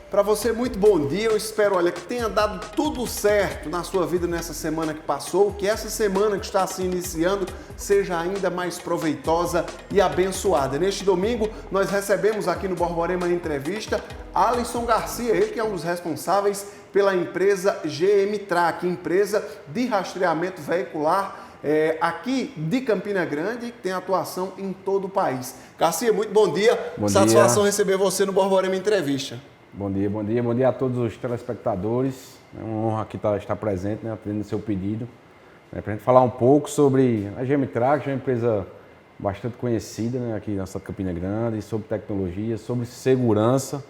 Para você, muito bom dia. Eu espero, que tenha dado tudo certo na sua vida nessa semana que passou, que essa semana que está se iniciando seja ainda mais proveitosa e abençoada. Neste domingo, nós recebemos aqui no Borborema Entrevista Alisson Garcia, ele que é um dos responsáveis pela empresa GM Track, empresa de rastreamento veicular aqui de Campina Grande, que tem atuação em todo o país. Garcia, muito bom dia. Bom Satisfação dia. receber você no Borborema Entrevista. Bom dia a todos os telespectadores. É uma honra aqui estar presente, atendendo o seu pedido. Para a gente falar um pouco sobre a GM Track, que é uma empresa bastante conhecida aqui na nossa Campina Grande, sobre tecnologia, sobre segurança,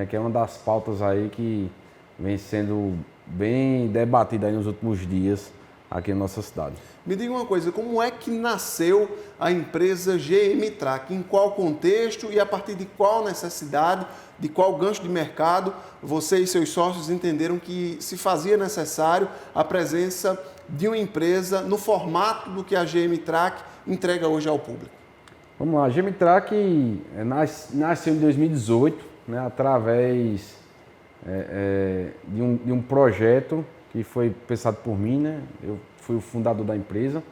que é uma das pautas aí que vem sendo bem debatida aí nos últimos dias aqui na nossa cidade. Me diga uma coisa, como é que nasceu a empresa GM Track? Em qual contexto e a partir de qual necessidade, de qual gancho de mercado você e seus sócios entenderam que se fazia necessário a presença de uma empresa no formato do que a GM Track entrega hoje ao público? Vamos lá, a GM Track nasceu em 2018, através de um projeto que foi pensado por mim, Eu fui o fundador da empresa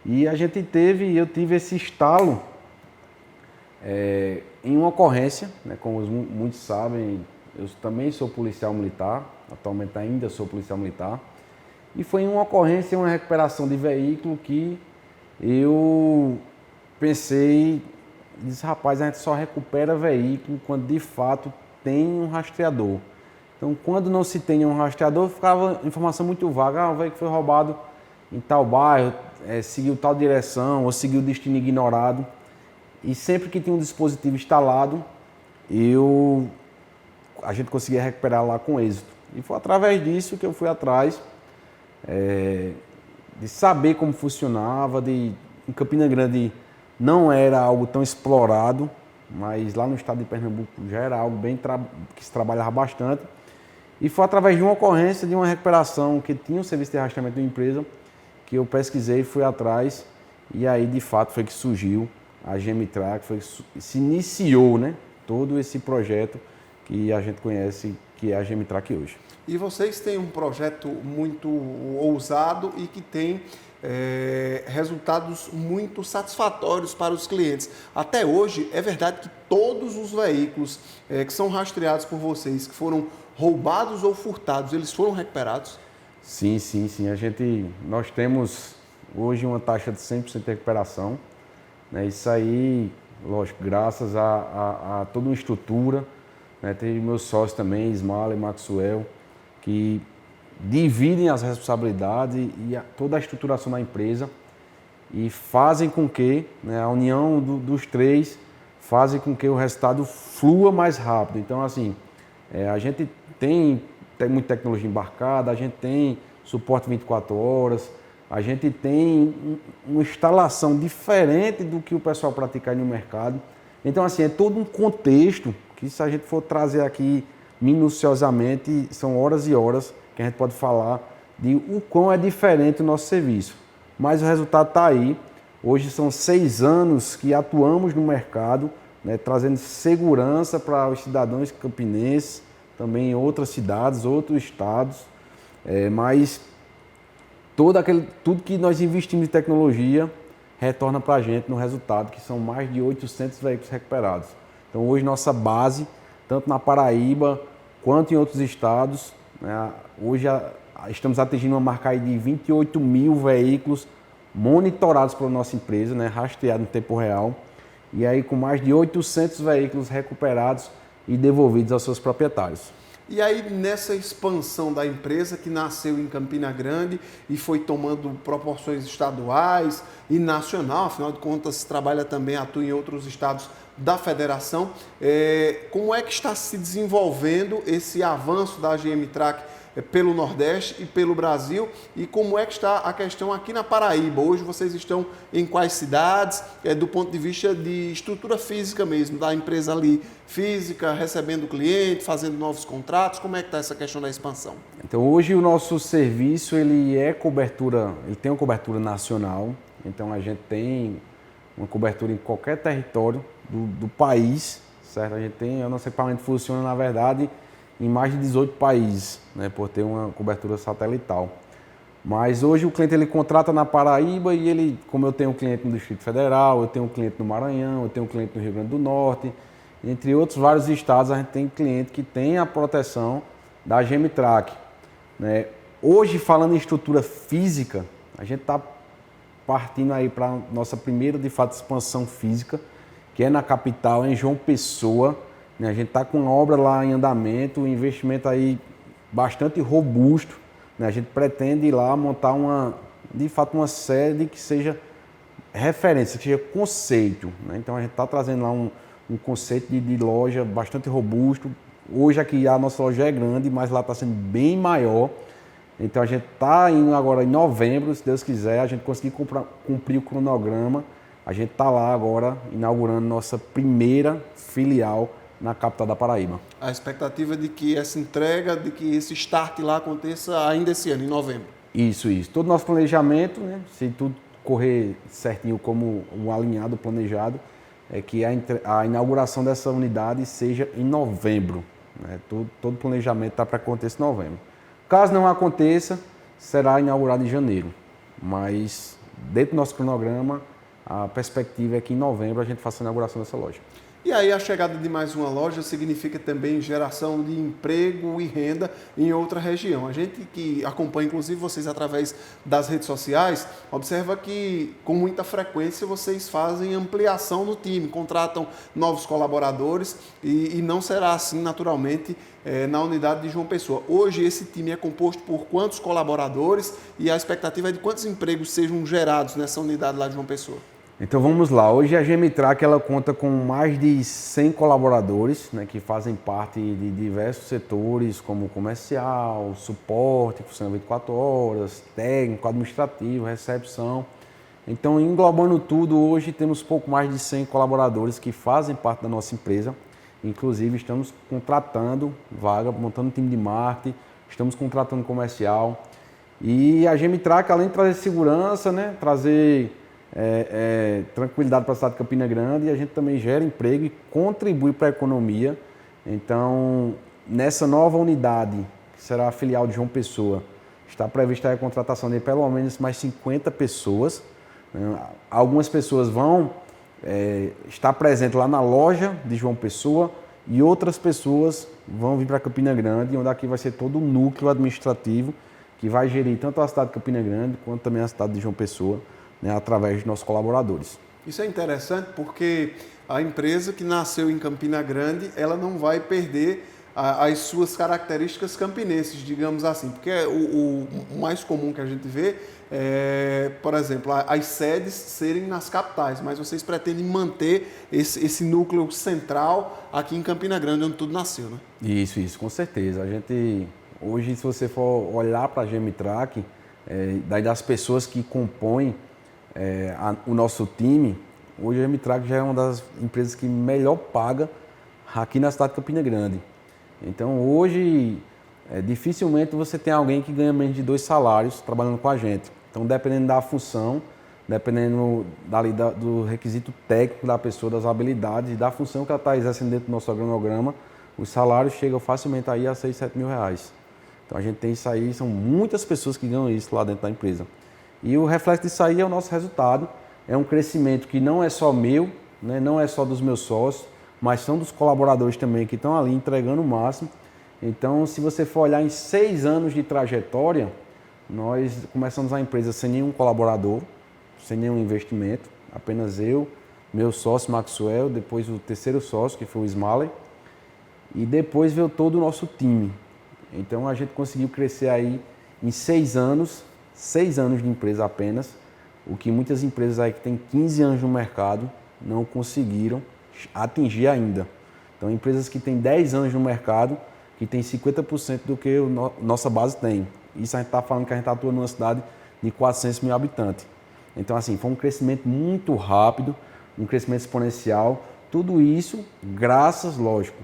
e eu tive esse estalo em uma ocorrência, como muitos sabem, eu também sou policial militar, atualmente ainda sou policial militar, e foi em uma ocorrência, uma recuperação de veículo que eu pensei, disse, rapaz, a gente só recupera veículo quando de fato tem um rastreador. Então, quando não se tem um rastreador, ficava informação muito vaga, o veículo foi roubado em tal bairro, seguiu tal direção, ou seguiu destino ignorado. E sempre que tinha um dispositivo instalado, a gente conseguia recuperar lá com êxito. E foi através disso que eu fui atrás de saber como funcionava, em Campina Grande não era algo tão explorado, mas lá no estado de Pernambuco já era algo que se trabalhava bastante. E foi através de uma ocorrência, de uma recuperação que tinha um serviço de rastreamento de uma empresa, que eu pesquisei, fui atrás, e aí de fato foi que surgiu a GM Track, foi que se iniciou todo esse projeto que a gente conhece, que é a GM Track hoje. E vocês têm um projeto muito ousado e que tem resultados muito satisfatórios para os clientes. Até hoje, é verdade que todos os veículos que são rastreados por vocês, que foram roubados ou furtados, eles foram recuperados? Sim. Nós temos hoje uma taxa de 100% de recuperação. Isso aí, lógico, graças a toda uma estrutura. Tem meus sócios também, Ismael e Maxwell, que dividem as responsabilidades e toda a estruturação da empresa e fazem com que, a união dos três, fazem com que o resultado flua mais rápido. Então, assim, a gente tem muita tecnologia embarcada, a gente tem suporte 24 horas, a gente tem uma instalação diferente do que o pessoal pratica no mercado. Então, assim, é todo um contexto que, se a gente for trazer aqui minuciosamente, são horas e horas que a gente pode falar de o quão é diferente o nosso serviço. Mas o resultado está aí. Hoje são 6 anos que atuamos no mercado, trazendo segurança para os cidadãos campinenses, também em outras cidades, outros estados, mas tudo que nós investimos em tecnologia retorna para a gente no resultado, que são mais de 800 veículos recuperados. Então hoje nossa base, tanto na Paraíba quanto em outros estados, hoje estamos atingindo uma marca aí de 28 mil veículos monitorados pela nossa empresa, rastreados em tempo real, e aí com mais de 800 veículos recuperados e devolvidos aos seus proprietários. E aí, nessa expansão da empresa que nasceu em Campina Grande e foi tomando proporções estaduais e nacional, afinal de contas, trabalha também, atua em outros estados da federação, como é que está se desenvolvendo esse avanço da GM Track pelo Nordeste e pelo Brasil, e como é que está a questão aqui na Paraíba? Hoje vocês estão em quais cidades, do ponto de vista de estrutura física mesmo, da empresa ali física, recebendo cliente, fazendo novos contratos, como é que está essa questão da expansão? Então hoje o nosso serviço ele tem uma cobertura nacional, então a gente tem uma cobertura em qualquer território do país, certo? O nosso equipamento funciona, na verdade, em mais de 18 países, né, por ter uma cobertura satelital. Mas hoje o cliente ele contrata na Paraíba e ele, como eu tenho um cliente no Distrito Federal, eu tenho um cliente no Maranhão, eu tenho um cliente no Rio Grande do Norte, entre outros vários estados, a gente tem cliente que tem a proteção da Gemitrac, né? Hoje, falando em estrutura física, a gente está partindo aí para a nossa primeira, de fato, expansão física, que é na capital, em João Pessoa, né? A gente está com uma obra lá em andamento, um investimento aí bastante robusto, né? A gente pretende ir lá montar de fato uma sede que seja referência, que seja conceito, né? Então a gente está trazendo lá um conceito de loja bastante robusto. Hoje aqui a nossa loja é grande, mas lá está sendo bem maior. Então a gente está indo agora em novembro, se Deus quiser, a gente conseguir cumprir o cronograma. A gente está lá agora inaugurando nossa primeira filial na capital da Paraíba. A expectativa de que essa entrega, de que esse start lá aconteça ainda esse ano, em novembro. Isso. Todo o nosso planejamento, né, se tudo correr certinho como um alinhado planejado, é que a inauguração dessa unidade seja em novembro, né? Todo o planejamento está para acontecer em novembro. Caso não aconteça, será inaugurado em janeiro. Mas, dentro do nosso cronograma, a perspectiva é que em novembro a gente faça a inauguração dessa loja. E aí a chegada de mais uma loja significa também geração de emprego e renda em outra região. A gente que acompanha, inclusive vocês através das redes sociais, observa que com muita frequência vocês fazem ampliação no time, contratam novos colaboradores e não será assim naturalmente na unidade de João Pessoa. Hoje esse time é composto por quantos colaboradores e a expectativa é de quantos empregos sejam gerados nessa unidade lá de João Pessoa? Então vamos lá, hoje a Gemitrac ela conta com mais de 100 colaboradores, né, que fazem parte de diversos setores como comercial, suporte, que funciona 24 horas, técnico, administrativo, recepção. Então englobando tudo, hoje temos pouco mais de 100 colaboradores que fazem parte da nossa empresa. Inclusive estamos contratando vaga, montando um time de marketing, estamos contratando comercial. E a Gemitrac, além de trazer segurança, né, trazer tranquilidade para a cidade de Campina Grande, e a gente também gera emprego e contribui para a economia. Então, nessa nova unidade, que será a filial de João Pessoa, está prevista a contratação de pelo menos mais 50 pessoas. Algumas pessoas vão estar presentes lá na loja de João Pessoa e outras pessoas vão vir para Campina Grande, onde aqui vai ser todo o núcleo administrativo que vai gerir tanto a cidade de Campina Grande quanto também a cidade de João Pessoa, né, através de nossos colaboradores. Isso é interessante porque a empresa que nasceu em Campina Grande, ela não vai perder as suas características campinenses, digamos assim, porque o mais comum que a gente vê é, por exemplo, as sedes serem nas capitais, mas vocês pretendem manter esse núcleo central aqui em Campina Grande, onde tudo nasceu, né? Isso, com certeza. A gente, hoje, se você for olhar para a Gemitrac, daí das pessoas que compõem o nosso time, hoje a Gemitrac já é uma das empresas que melhor paga aqui na cidade de Campina Grande. Então hoje dificilmente você tem alguém que ganha menos de 2 salários trabalhando com a gente. Então dependendo da função, dependendo do requisito técnico da pessoa, das habilidades e da função que ela está exercendo dentro do nosso organograma, os salários chegam facilmente aí a 6, 7 mil reais. Então a gente tem isso aí, são muitas pessoas que ganham isso lá dentro da empresa. E o reflexo disso aí é o nosso resultado. É um crescimento que não é só meu, né, não é só dos meus sócios, mas são dos colaboradores também que estão ali entregando o máximo. Então, se você for olhar em 6 anos de trajetória, nós começamos a empresa sem nenhum colaborador, sem nenhum investimento, apenas eu, meu sócio Maxwell, depois o terceiro sócio, que foi o Smalley, e depois veio todo o nosso time. Então, a gente conseguiu crescer aí em 6 anos de empresa apenas, o que muitas empresas aí que têm 15 anos no mercado não conseguiram atingir ainda. Então, empresas que têm 10 anos no mercado, que têm 50% do que nossa base tem. Isso a gente está falando que a gente atua numa cidade de 400 mil habitantes. Então, assim, foi um crescimento muito rápido, um crescimento exponencial. Tudo isso graças, lógico,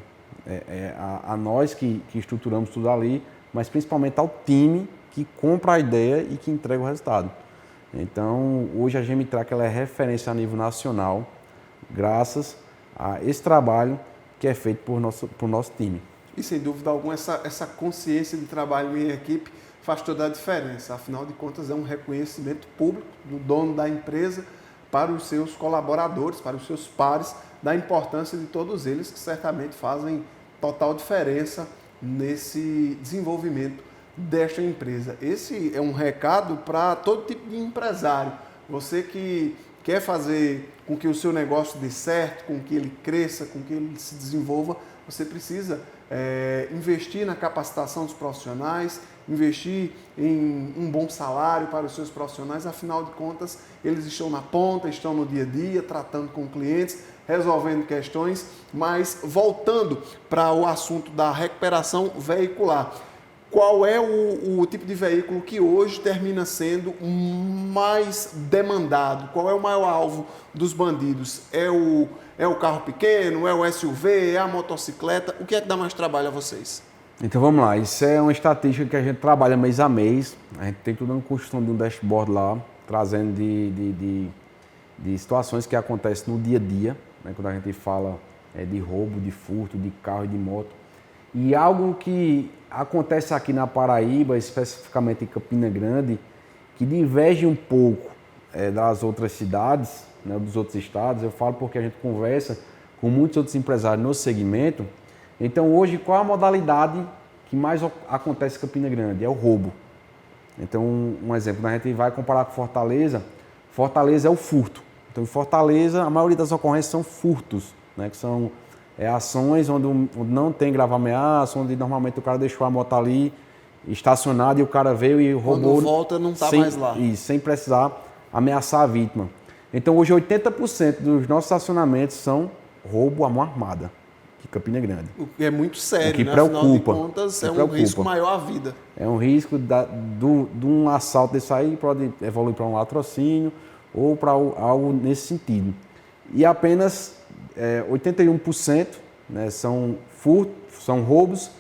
a nós que estruturamos tudo ali, mas principalmente ao time que compra a ideia e que entrega o resultado. Então, hoje a Gemitrac ela é referência a nível nacional, graças esse trabalho que é feito por nosso time. E sem dúvida alguma, essa consciência de trabalho em equipe faz toda a diferença. Afinal de contas, é um reconhecimento público do dono da empresa para os seus colaboradores, para os seus pares, da importância de todos eles, que certamente fazem total diferença nesse desenvolvimento desta empresa. Esse é um recado para todo tipo de empresário. Você que quer fazer com que o seu negócio dê certo, com que ele cresça, com que ele se desenvolva, você precisa investir na capacitação dos profissionais, investir em um bom salário para os seus profissionais. Afinal de contas, eles estão na ponta, estão no dia a dia, tratando com clientes, resolvendo questões. Mas voltando para o assunto da recuperação veicular, qual é o tipo de veículo que hoje termina sendo mais demandado? Qual é o maior alvo dos bandidos? É o carro pequeno? É o SUV? É a motocicleta? O que é que dá mais trabalho a vocês? Então vamos lá, isso é uma estatística que a gente trabalha mês a mês. A gente tem toda uma construção de um dashboard lá, trazendo de situações que acontecem no dia a dia, né? Quando a gente fala de roubo, de furto, de carro e de moto. E algo que acontece aqui na Paraíba, especificamente em Campina Grande, que diverge um pouco das outras cidades, né, dos outros estados. Eu falo porque a gente conversa com muitos outros empresários no segmento. Então hoje, qual a modalidade que mais acontece em Campina Grande? É o roubo. Então, um exemplo, a gente vai comparar com Fortaleza. Fortaleza é o furto. Então, em Fortaleza, a maioria das ocorrências são furtos, né, que são ações onde não tem grave ameaça, onde normalmente o cara deixou a moto ali estacionada e o cara veio e roubou. Quando volta, não está mais lá. Isso, sem precisar ameaçar a vítima. Então, hoje, 80% dos nossos acionamentos são roubo à mão armada, de Campina Grande. O que é muito sério, o que né? preocupa. Afinal de contas, é um risco maior à vida. É um risco de um assalto desse aí, pode evoluir para um latrocínio ou para algo nesse sentido. E apenas 81%, né, são roubos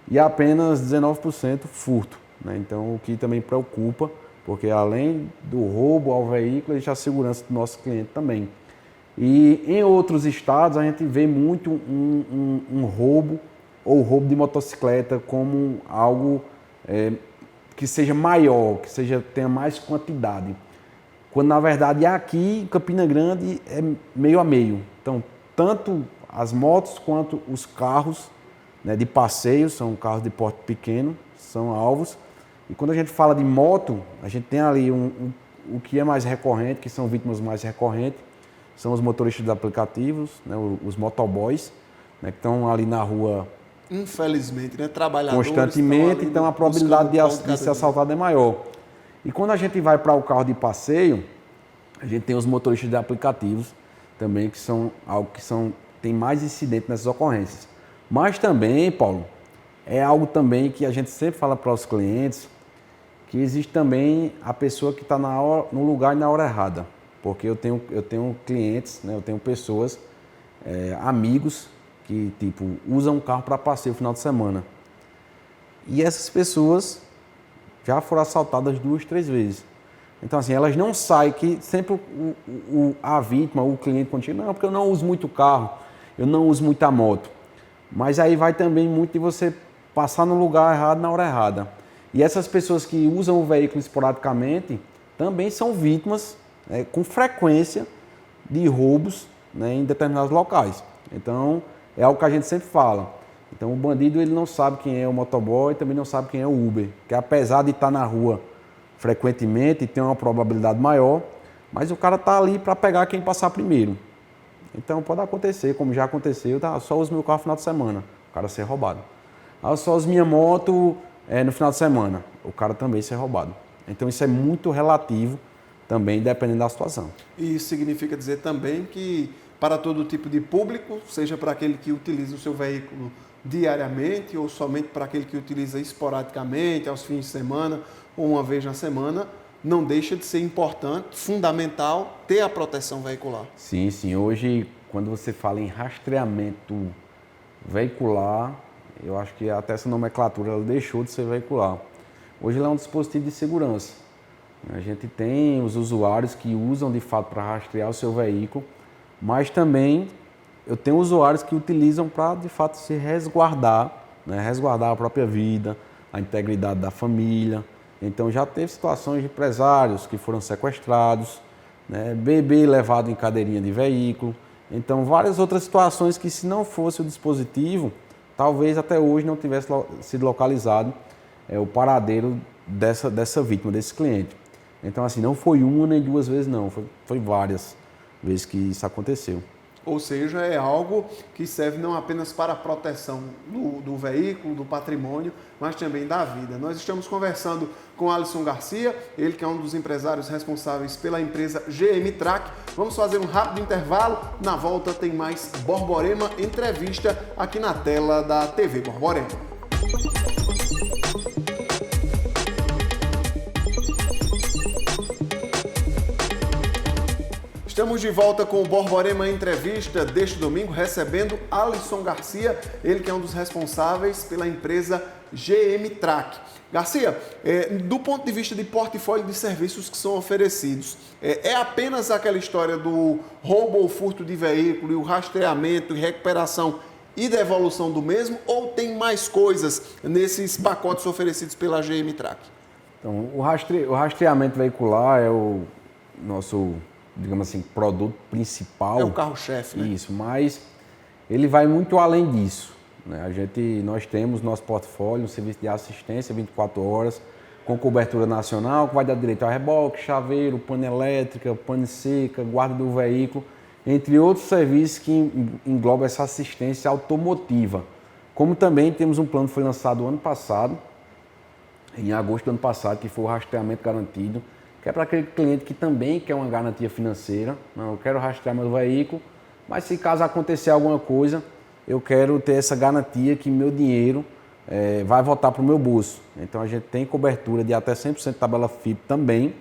e apenas 19% furto, né? Então, o que também preocupa, porque além do roubo ao veículo, existe a segurança do nosso cliente também. E em outros estados, a gente vê muito um roubo ou roubo de motocicleta como algo que seja maior, que tenha mais quantidade. Quando, na verdade, aqui em Campina Grande é meio a meio. Então, tanto as motos quanto os carros, né, de passeio, são carros de porte pequeno, são alvos. E quando a gente fala de moto, a gente tem ali o que é mais recorrente, que são vítimas mais recorrentes, são os motoristas de aplicativos, né, os motoboys, né, que estão ali na rua, infelizmente, né, trabalhadores constantemente, então a probabilidade de ser assaltado é maior. E quando a gente vai para o carro de passeio, a gente tem os motoristas de aplicativos também, que são algo que tem mais incidente nessas ocorrências. Mas também, Paulo, é algo também que a gente sempre fala para os clientes, que existe também a pessoa que está no lugar e na hora errada. Porque eu tenho clientes, né, eu tenho pessoas, amigos, que usam um carro para passeio no final de semana. E essas pessoas já foram assaltadas 2, 3 vezes. Então, assim, elas não saem, que sempre a vítima, o cliente continua, não, porque eu não uso muito carro, eu não uso muita moto. Mas aí vai também muito de você passar no lugar errado na hora errada. E essas pessoas que usam o veículo esporadicamente também são vítimas, com frequência, de roubos, né, em determinados locais. Então, é algo que a gente sempre fala. Então, o bandido ele não sabe quem é o motoboy, também não sabe quem é o Uber, que apesar de estar na rua frequentemente, tem uma probabilidade maior, mas o cara está ali para pegar quem passar primeiro. Então, pode acontecer, como já aconteceu, só uso meu carro no final de semana, o cara ser roubado. Eu só uso minha moto no final de semana, o cara também ser roubado. Então, isso é muito relativo também, dependendo da situação. E isso significa dizer também que para todo tipo de público, seja para aquele que utiliza o seu veículo diariamente ou somente para aquele que utiliza esporadicamente, aos fins de semana ou uma vez na semana, não deixa de ser importante, fundamental, ter a proteção veicular. Sim, sim. Hoje, quando você fala em rastreamento veicular, eu acho que até essa nomenclatura ela deixou de ser veicular. Hoje ela é um dispositivo de segurança. A gente tem os usuários que usam de fato para rastrear o seu veículo, mas também eu tenho usuários que utilizam para, de fato, se resguardar, né? Resguardar a própria vida, a integridade da família. Então, já teve situações de empresários que foram sequestrados, né? Bebê levado em cadeirinha de veículo. Então, várias outras situações que, se não fosse o dispositivo, talvez até hoje não tivesse sido localizado o paradeiro dessa vítima, desse cliente. Então, assim, não foi uma nem duas vezes, não. Foi várias vezes que isso aconteceu. Ou seja, é algo que serve não apenas para a proteção do veículo, do patrimônio, mas também da vida. Nós estamos conversando com Alisson Garcia, ele que é um dos empresários responsáveis pela empresa GM Track. Vamos fazer um rápido intervalo. Na volta tem mais Borborema Entrevista aqui na tela da TV Borborema. Estamos de volta com o Borborema Entrevista deste domingo, recebendo Alisson Garcia, ele que é um dos responsáveis pela empresa GM Track. Garcia, do ponto de vista de portfólio de serviços que são oferecidos, é apenas aquela história do roubo ou furto de veículo e o rastreamento e recuperação e devolução do mesmo, ou tem mais coisas nesses pacotes oferecidos pela GM Track? Então, o rastreamento veicular é o nosso, digamos assim, produto principal. É o carro-chefe, né? Isso, mas ele vai muito além disso, né? Nós temos nosso portfólio, um serviço de assistência 24 horas, com cobertura nacional, que vai dar direito a reboque, chaveiro, pane elétrica, pane seca, guarda do veículo, entre outros serviços que englobam essa assistência automotiva. Como também temos um plano que foi lançado ano passado, em agosto do ano passado, que foi o rastreamento garantido, que é para aquele cliente que também quer uma garantia financeira. Não, eu quero rastrear meu veículo, mas se caso acontecer alguma coisa, eu quero ter essa garantia que meu dinheiro vai voltar para o meu bolso. Então a gente tem cobertura de até 100% tabela FIP também,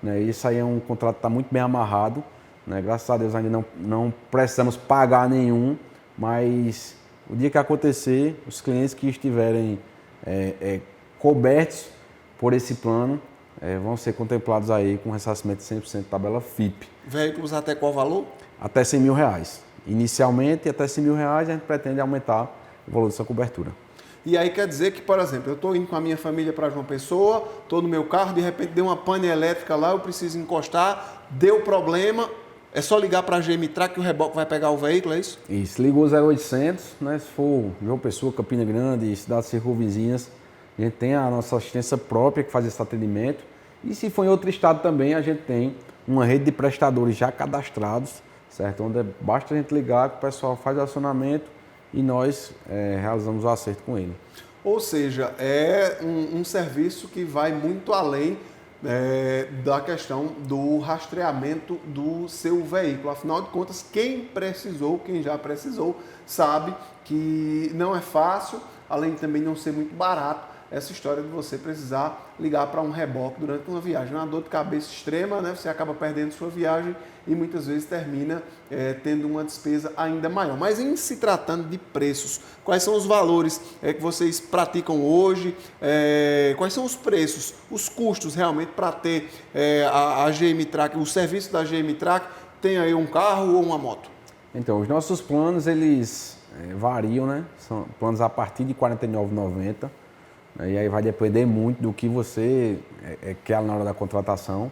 né? Isso aí é um contrato que está muito bem amarrado, né? Graças a Deus ainda não precisamos pagar nenhum, mas o dia que acontecer, os clientes que estiverem cobertos por esse plano, vão ser contemplados aí com ressarcimento de 100% tabela FIP. Veículos até qual valor? Até R$100 mil. Inicialmente, até R$100 mil, a gente pretende aumentar o valor dessa cobertura. E aí quer dizer que, por exemplo, eu estou indo com a minha família para João Pessoa, estou no meu carro, de repente deu uma pane elétrica lá, eu preciso encostar, deu problema, é só ligar para a GM Track que o reboque vai pegar o veículo, é isso? Isso, ligou 0800, né? Se for João Pessoa, Campina Grande, cidades circunvizinhas, a gente tem a nossa assistência própria que faz esse atendimento. E se for em outro estado também, a gente tem uma rede de prestadores já cadastrados, certo? Onde basta a gente ligar que o pessoal faz o acionamento e nós realizamos o acerto com ele. Ou seja, é um serviço que vai muito além da questão do rastreamento do seu veículo. Afinal de contas, quem já precisou, sabe que não é fácil, além de também não ser muito barato, essa história de você precisar ligar para um reboque durante uma viagem. É uma dor de cabeça extrema, né? Você acaba perdendo sua viagem e muitas vezes termina tendo uma despesa ainda maior. Mas em se tratando de preços, quais são os valores que vocês praticam hoje? Quais são os preços, os custos realmente para ter a GM Track, o serviço da GM Track? Tem aí um carro ou uma moto? Então, os nossos planos, eles variam, né? São planos a partir de R$ 49,90. E aí vai depender muito do que você quer na hora da contratação.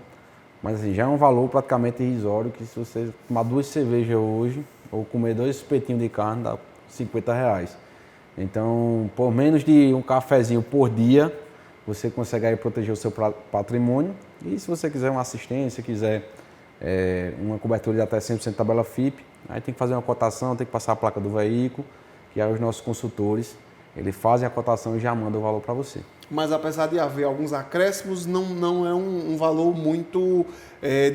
Mas assim, já é um valor praticamente irrisório, que se você tomar 2 cervejas hoje ou comer 2 espetinhos de carne, dá R$50. Então, por menos de um cafezinho por dia, você consegue aí proteger o seu patrimônio. E se você quiser uma assistência, quiser uma cobertura de até 100% tabela FIP, aí tem que fazer uma cotação, tem que passar a placa do veículo, que aí os nossos consultores, eles fazem a cotação e já mandam o valor para você. Mas apesar de haver alguns acréscimos, não é um valor muito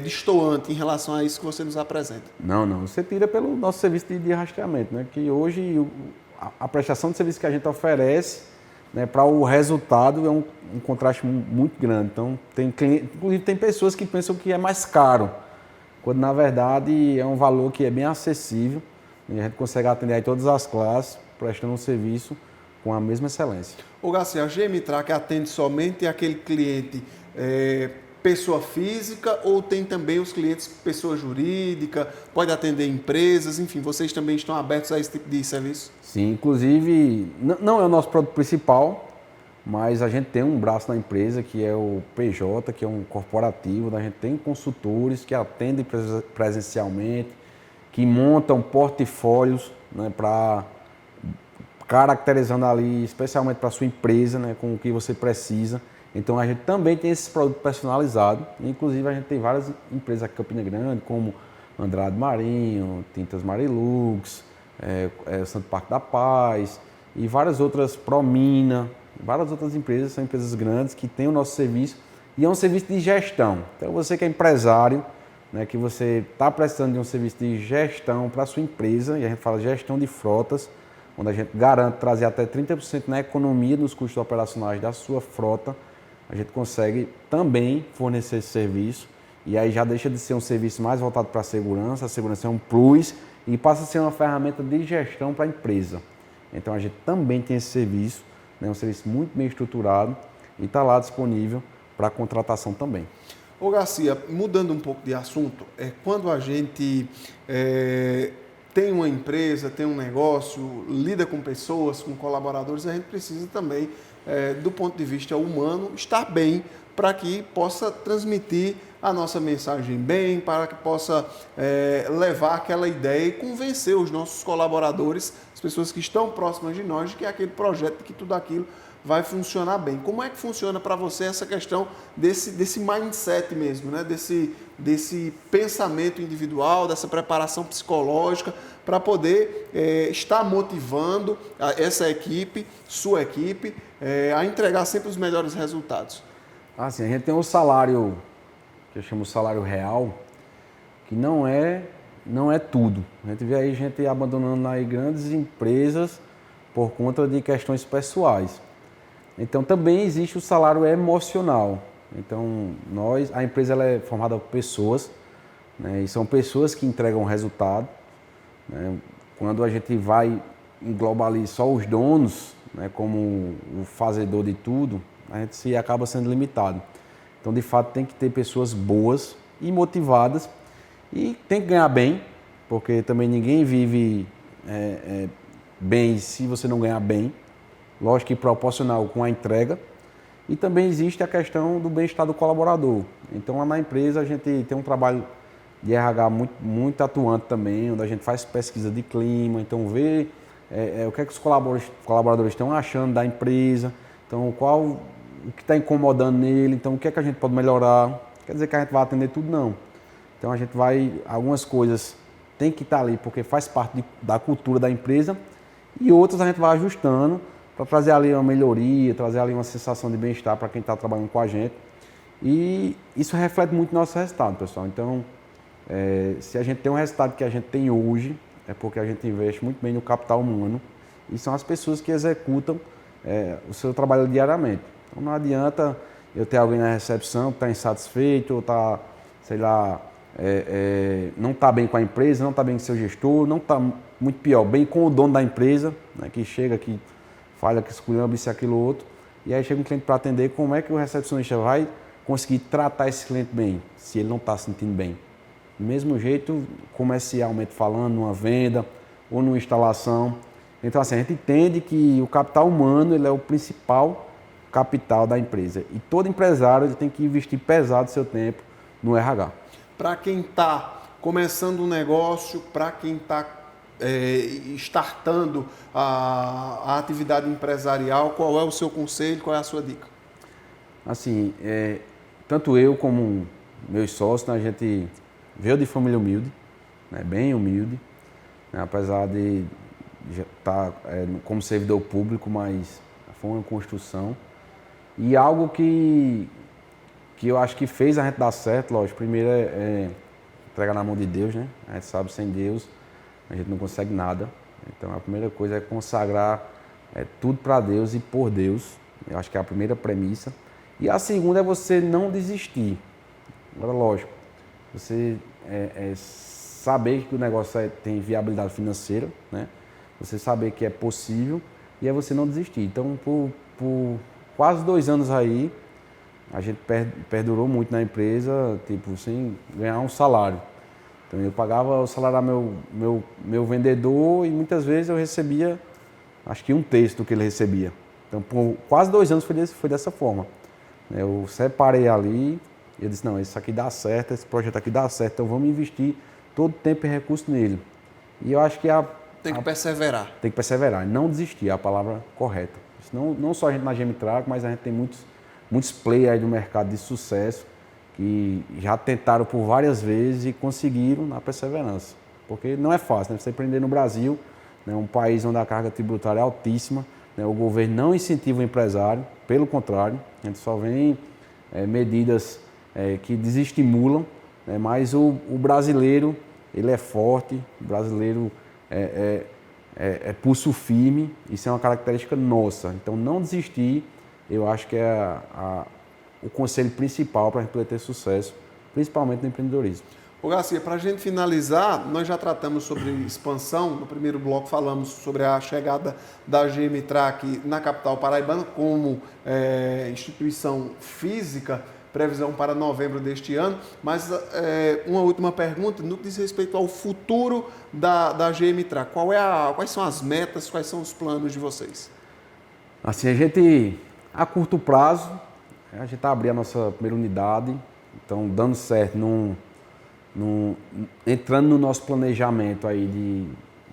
destoante em relação a isso que você nos apresenta. Não. Você tira pelo nosso serviço de rastreamento, né? Que hoje a prestação de serviço que a gente oferece, né, para o resultado é um contraste muito grande. Então, inclusive tem pessoas que pensam que é mais caro, quando na verdade é um valor que é bem acessível. E a gente consegue atender aí todas as classes, prestando um serviço com a mesma excelência. Ô Garcia, a GM Track atende somente aquele cliente pessoa física ou tem também os clientes pessoa jurídica, pode atender empresas, enfim, vocês também estão abertos a esse tipo de serviço? Sim, inclusive, não é o nosso produto principal, mas a gente tem um braço na empresa que é o PJ, que é um corporativo, a gente tem consultores que atendem presencialmente, que montam portfólios, né, para caracterizando ali, especialmente para a sua empresa, né, com o que você precisa. Então a gente também tem esse produto personalizado, inclusive a gente tem várias empresas aqui em Campina Grande, como Andrade Marinho, Tintas Marilux, Santo Parque da Paz e várias outras, Promina, várias outras empresas, são empresas grandes que têm o nosso serviço e é um serviço de gestão. Então você que é empresário, né, que você está precisando de um serviço de gestão para a sua empresa, e a gente fala gestão de frotas, onde a gente garante trazer até 30% na economia dos custos operacionais da sua frota, a gente consegue também fornecer esse serviço e aí já deixa de ser um serviço mais voltado para a segurança é um plus e passa a ser uma ferramenta de gestão para a empresa. Então a gente também tem esse serviço, né, um serviço muito bem estruturado e está lá disponível para contratação também. Ô Garcia, mudando um pouco de assunto, quando a gente tem uma empresa, tem um negócio, lida com pessoas, com colaboradores, a gente precisa também, do ponto de vista humano, estar bem para que possa transmitir a nossa mensagem bem, para que possa levar aquela ideia e convencer os nossos colaboradores, as pessoas que estão próximas de nós, de que aquele projeto, de que tudo aquilo vai funcionar bem. Como é que funciona para você essa questão desse mindset mesmo, né? desse pensamento individual, dessa preparação psicológica para poder estar motivando essa equipe, sua equipe, a entregar sempre os melhores resultados? Assim, a gente tem um salário, que eu chamo de salário real, que não é tudo. A gente vê aí gente abandonando aí grandes empresas por conta de questões pessoais. Então também existe o salário emocional. Então a empresa ela é formada por pessoas, né, e são pessoas que entregam resultado. Né. Quando a gente vai englobar ali só os donos, né, como o fazedor de tudo, a gente acaba sendo limitado. Então de fato tem que ter pessoas boas e motivadas e tem que ganhar bem, porque também ninguém vive bem se você não ganhar bem. Lógico que proporcional com a entrega. E também existe a questão do bem-estar do colaborador. Então, lá na empresa, a gente tem um trabalho de RH muito atuante também, onde a gente faz pesquisa de clima, então vê o que é que os colaboradores estão achando da empresa, então o que está incomodando nele, então o que é que a gente pode melhorar. Quer dizer que a gente vai atender tudo, não. Então, a gente algumas coisas tem que estar ali, porque faz parte da cultura da empresa, e outras a gente vai ajustando, para trazer ali uma melhoria, trazer ali uma sensação de bem-estar para quem está trabalhando com a gente. E isso reflete muito no nosso resultado, pessoal. Então, se a gente tem um resultado que a gente tem hoje, é porque a gente investe muito bem no capital humano e são as pessoas que executam o seu trabalho diariamente. Então, não adianta eu ter alguém na recepção que está insatisfeito ou está, sei lá, não está bem com a empresa, não está bem com o seu gestor, não está muito pior, bem com o dono da empresa, né, que chega aqui, falha que escolheu isso, aquilo, outro, e aí chega um cliente para atender, como é que o recepcionista vai conseguir tratar esse cliente bem, se ele não está se sentindo bem? Do mesmo jeito, comercialmente falando, numa venda ou numa instalação. Então, assim, a gente entende que o capital humano ele é o principal capital da empresa. E todo empresário ele tem que investir pesado seu tempo no RH. Para quem está começando um negócio, para quem está startando a atividade empresarial, qual é o seu conselho, qual é a sua dica? Assim, tanto eu como meus sócios, né, a gente veio de família humilde, né, bem humilde, né, apesar de estar como servidor público, mas foi uma construção. E algo que eu acho que fez a gente dar certo, lógico, primeiro entregar na mão de Deus, né? A gente sabe, sem Deus a gente não consegue nada. Então a primeira coisa é consagrar tudo para Deus e por Deus. Eu acho que é a primeira premissa. E a segunda é você não desistir. Agora, lógico, você saber que o negócio tem viabilidade financeira, né? Você saber que é possível e é você não desistir. Então, por quase 2 anos aí, a gente perdurou muito na empresa, tipo, sem ganhar um salário. Então eu pagava o salário ao meu vendedor e muitas vezes eu recebia, acho que um terço do que ele recebia. Então por quase 2 anos foi dessa forma. Eu separei ali e eu disse, não, isso aqui dá certo, esse projeto aqui dá certo, então vamos investir todo tempo e recurso nele. E eu acho que tem que perseverar. Tem que perseverar, não desistir, é a palavra correta. Não só a gente na Gemitrac, mas a gente tem muitos players aí do mercado de sucesso que já tentaram por várias vezes e conseguiram na perseverança. Porque não é fácil, né? Você empreender no Brasil, né? Um país onde a carga tributária é altíssima, né? O governo não incentiva o empresário, pelo contrário, a gente só vem medidas que desestimulam, né? Mas o brasileiro, ele é forte, o brasileiro é pulso firme, isso é uma característica nossa. Então não desistir, eu acho que é o conselho principal para a gente poder ter sucesso, principalmente no empreendedorismo. Ô Garcia, para a gente finalizar, nós já tratamos sobre expansão. No primeiro bloco falamos sobre a chegada da Gemitrac na capital paraibana como instituição física, previsão para novembro deste ano. Mas uma última pergunta, no que diz respeito ao futuro da Gemitrac. Quais são as metas, quais são os planos de vocês? Assim, a curto prazo, a gente está abrindo a nossa primeira unidade, então dando certo, entrando no nosso planejamento aí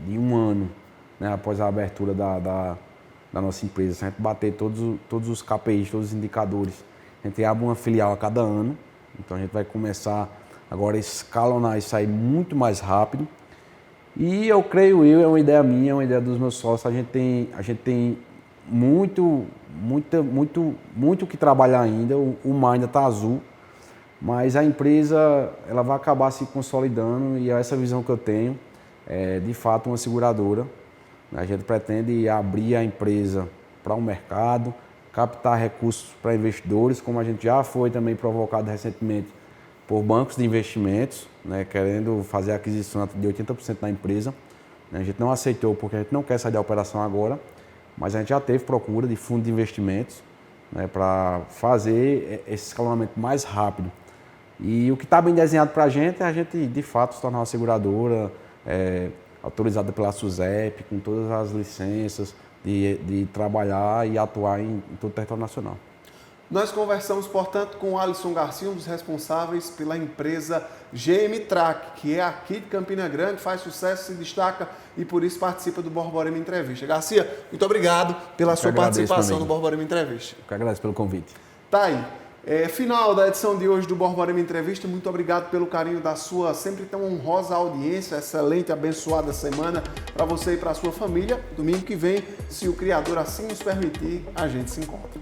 de 1 ano, né, após a abertura da nossa empresa. Se a gente bater todos os KPIs, todos os indicadores, a gente abre uma filial a cada ano, então a gente vai começar agora a escalonar isso aí muito mais rápido. E eu creio, é uma ideia minha, é uma ideia dos meus sócios, a gente tem muito que trabalhar ainda, o mar ainda está azul, mas a empresa ela vai acabar se consolidando e é essa visão que eu tenho é de fato uma seguradora. A gente pretende abrir a empresa para o mercado, captar recursos para investidores, como a gente já foi também provocado recentemente por bancos de investimentos, né, querendo fazer a aquisição de 80% da empresa. A gente não aceitou porque a gente não quer sair da operação agora, mas a gente já teve procura de fundo de investimentos, né, para fazer esse escalonamento mais rápido. E o que está bem desenhado para a gente é a gente, de fato, se tornar uma seguradora autorizada pela SUSEP, com todas as licenças de trabalhar e atuar em todo o território nacional. Nós conversamos, portanto, com o Alisson Garcia, um dos responsáveis pela empresa Gemitrac, que é aqui de Campina Grande, faz sucesso, se destaca e por isso participa do Borborema Entrevista. Garcia, muito obrigado pela sua participação no Borborema Entrevista. Eu que agradeço pelo convite. Tá aí. Final da edição de hoje do Borborema Entrevista. Muito obrigado pelo carinho da sua sempre tão honrosa audiência. Excelente, abençoada semana para você e para a sua família. Domingo que vem, se o Criador assim nos permitir, a gente se encontra.